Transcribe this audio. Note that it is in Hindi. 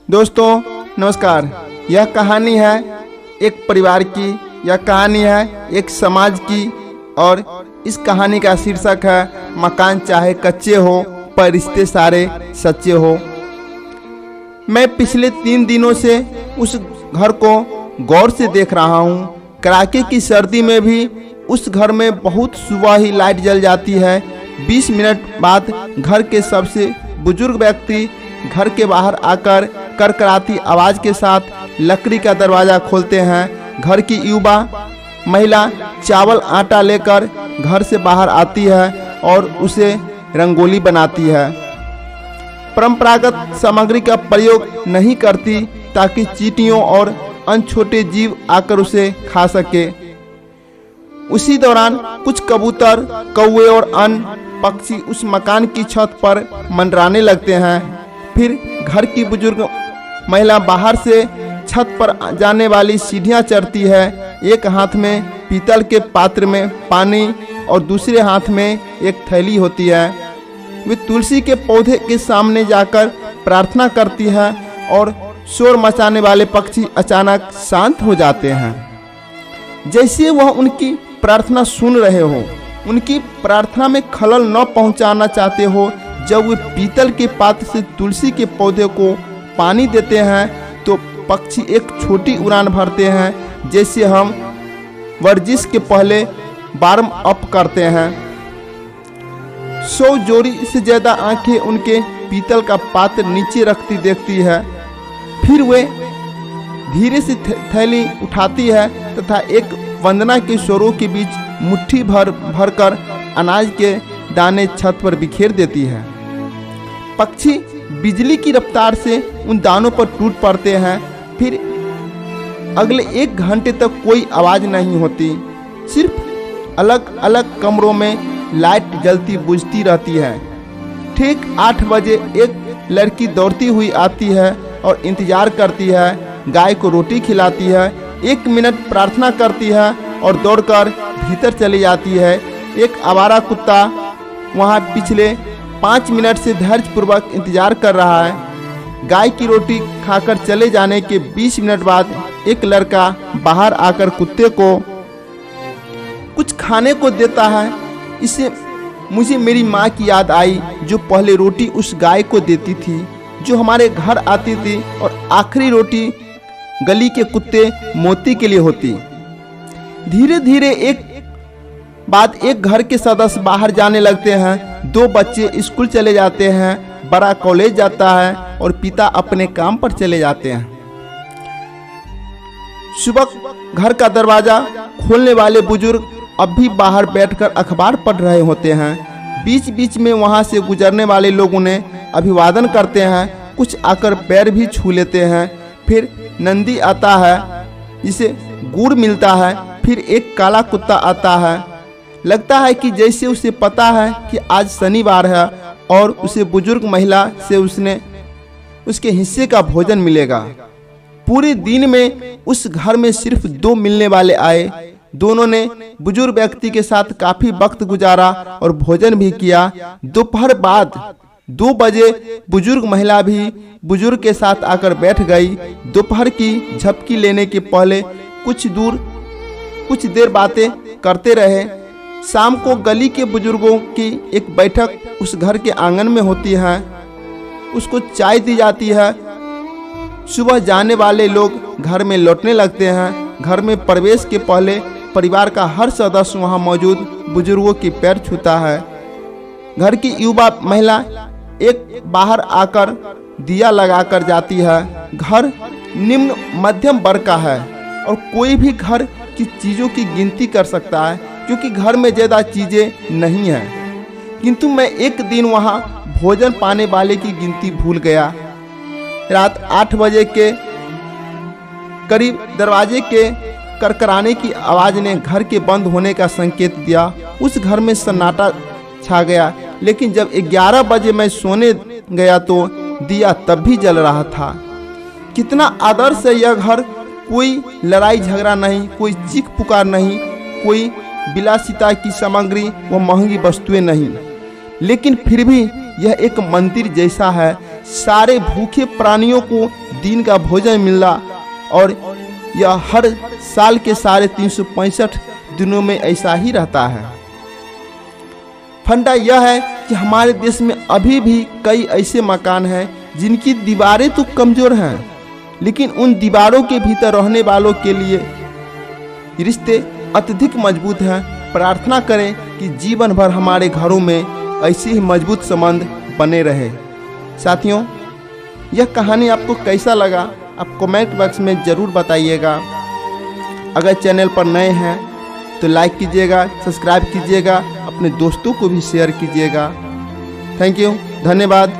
दोस्तों नमस्कार। यह कहानी है एक परिवार की, यह कहानी है एक समाज की और इस कहानी का शीर्षक है मकान चाहे कच्चे हो पर रिश्ते सारे सच्चे हो। मैं पिछले 3 दिनों से उस घर को गौर से देख रहा हूँ। कड़ाके की सर्दी में भी उस घर में बहुत सुबह ही लाइट जल जाती है। 20 मिनट बाद घर के सबसे बुजुर्ग व्यक्ति घर के बाहर आकर करकराती आवाज के साथ लकड़ी का दरवाजा खोलते हैं। घर की युवा महिला चावल आटा लेकर घर से बाहर आती है और उसे रंगोली बनाती है। परंपरागत सामग्री का प्रयोग नहीं करती ताकि चींटियों और अन्य छोटे जीव आकर उसे खा सके। उसी दौरान कुछ कबूतर, कौवे और अन्य पक्षी उस मकान की छत पर मंडराने लगते हैं। फिर घर की बुजुर्ग महिला बाहर से छत पर जाने वाली सीढ़ियां चढ़ती है। एक हाथ में पीतल के पात्र में पानी और दूसरे हाथ में एक थैली होती है। वे तुलसी के पौधे के सामने जाकर प्रार्थना करती है और शोर मचाने वाले पक्षी अचानक शांत हो जाते हैं, जैसे वह उनकी प्रार्थना सुन रहे हो, उनकी प्रार्थना में खलल न पहुंचाना चाहते हो। जब वे पीतल के पात्र से तुलसी के पौधे को पानी देते हैं तो पक्षी एक छोटी उड़ान भरते हैं, जैसे हम वर्जिश के पहले वार्म अप करते हैं। 100 जोड़ी से ज्यादा आंखें उनके पीतल का पात्र नीचे रखती देखती है। फिर वे धीरे से थैली उठाती है तथा एक वंदना के स्वरों के बीच मुट्ठी भर कर अनाज के दाने छत पर बिखेर देती है। पक्षी बिजली की रफ्तार से उन दानों पर टूट पड़ते हैं। फिर अगले 1 घंटे तक कोई आवाज नहीं होती, सिर्फ अलग अलग कमरों में लाइट जलती बुझती रहती है। ठीक 8 बजे एक लड़की दौड़ती हुई आती है और इंतजार करती है। गाय को रोटी खिलाती है, 1 मिनट प्रार्थना करती है और दौड़कर भीतर चली जाती है। एक आवारा कुत्ता वहाँ पिछले 5 मिनट से धैर्यपूर्वक इंतजार कर रहा है। गाय की रोटी खाकर चले जाने के 20 मिनट बाद एक लड़का बाहर आकर कुत्ते को कुछ खाने को देता है। इससे मुझे मेरी माँ की याद आई, जो पहले रोटी उस गाय को देती थी जो हमारे घर आती थी, और आखिरी रोटी गली के कुत्ते मोती के लिए होती। धीरे धीरे एक घर के सदस्य बाहर जाने लगते हैं। 2 बच्चे स्कूल चले जाते हैं, बड़ा कॉलेज जाता है और पिता अपने काम पर चले जाते हैं। सुबह घर का दरवाजा खोलने वाले बुजुर्ग अब भी बाहर बैठकर अखबार पढ़ रहे होते हैं। बीच बीच में वहां से गुजरने वाले लोग उन्हें अभिवादन करते हैं, कुछ आकर पैर भी छू लेते हैं। फिर नंदी आता है जिसे गुड़ मिलता है। फिर एक काला कुत्ता आता है, लगता है कि जैसे उसे पता है कि आज शनिवार है और उसे बुजुर्ग महिला से उसके हिस्से का भोजन मिलेगा। पूरे दिन में उस घर में सिर्फ 2 मिलने वाले आए। दोनों ने बुजुर्ग व्यक्ति के साथ काफी वक्त गुजारा और भोजन भी किया। दोपहर बाद 2 बजे बुजुर्ग महिला भी बुजुर्ग के साथ आकर बैठ गई। दोपहर की झपकी लेने के पहले कुछ देर बातें करते रहे। शाम को गली के बुजुर्गों की एक बैठक उस घर के आंगन में होती है। उसको चाय दी जाती है। सुबह जाने वाले लोग घर में लौटने लगते हैं। घर में प्रवेश के पहले परिवार का हर सदस्य वहां मौजूद बुजुर्गों के पैर छूता है। घर की युवा महिला एक बाहर आकर दिया लगाकर जाती है। घर निम्न मध्यम वर्ग का है और कोई भी घर की चीजों की गिनती कर सकता है, क्योंकि घर में ज्यादा चीजें नहीं है। किंतु मैं एक दिन वहां भोजन पाने वाले की गिनती भूल गया। रात 8 बजे के करीब दरवाजे के करकराने की आवाज ने घर के बंद होने का संकेत दिया। उस घर में सन्नाटा छा गया, लेकिन जब 11 बजे मैं सोने गया तो दिया तब भी जल रहा था। कितना आदर्श है यह घर। कोई लड़ाई झगड़ा नहीं, कोई चीख पुकार नहीं, कोई विलासिता की सामग्री व महंगी वस्तुएं नहीं, लेकिन फिर भी यह एक मंदिर जैसा है। सारे भूखे प्राणियों को दिन का भोजन मिलना, और यह हर साल के सारे 365 दिनों में ऐसा ही रहता है। फंडा यह है कि हमारे देश में अभी भी कई ऐसे मकान हैं जिनकी दीवारें तो कमज़ोर हैं, लेकिन उन दीवारों के भीतर रहने वालों के लिए रिश्ते अत्यधिक मजबूत हैं। प्रार्थना करें कि जीवन भर हमारे घरों में ऐसे ही मजबूत संबंध बने रहे। साथियों, यह कहानी आपको कैसा लगा आप कमेंट बॉक्स में ज़रूर बताइएगा। अगर चैनल पर नए हैं तो लाइक कीजिएगा, सब्सक्राइब कीजिएगा, अपने दोस्तों को भी शेयर कीजिएगा। थैंक यू, धन्यवाद।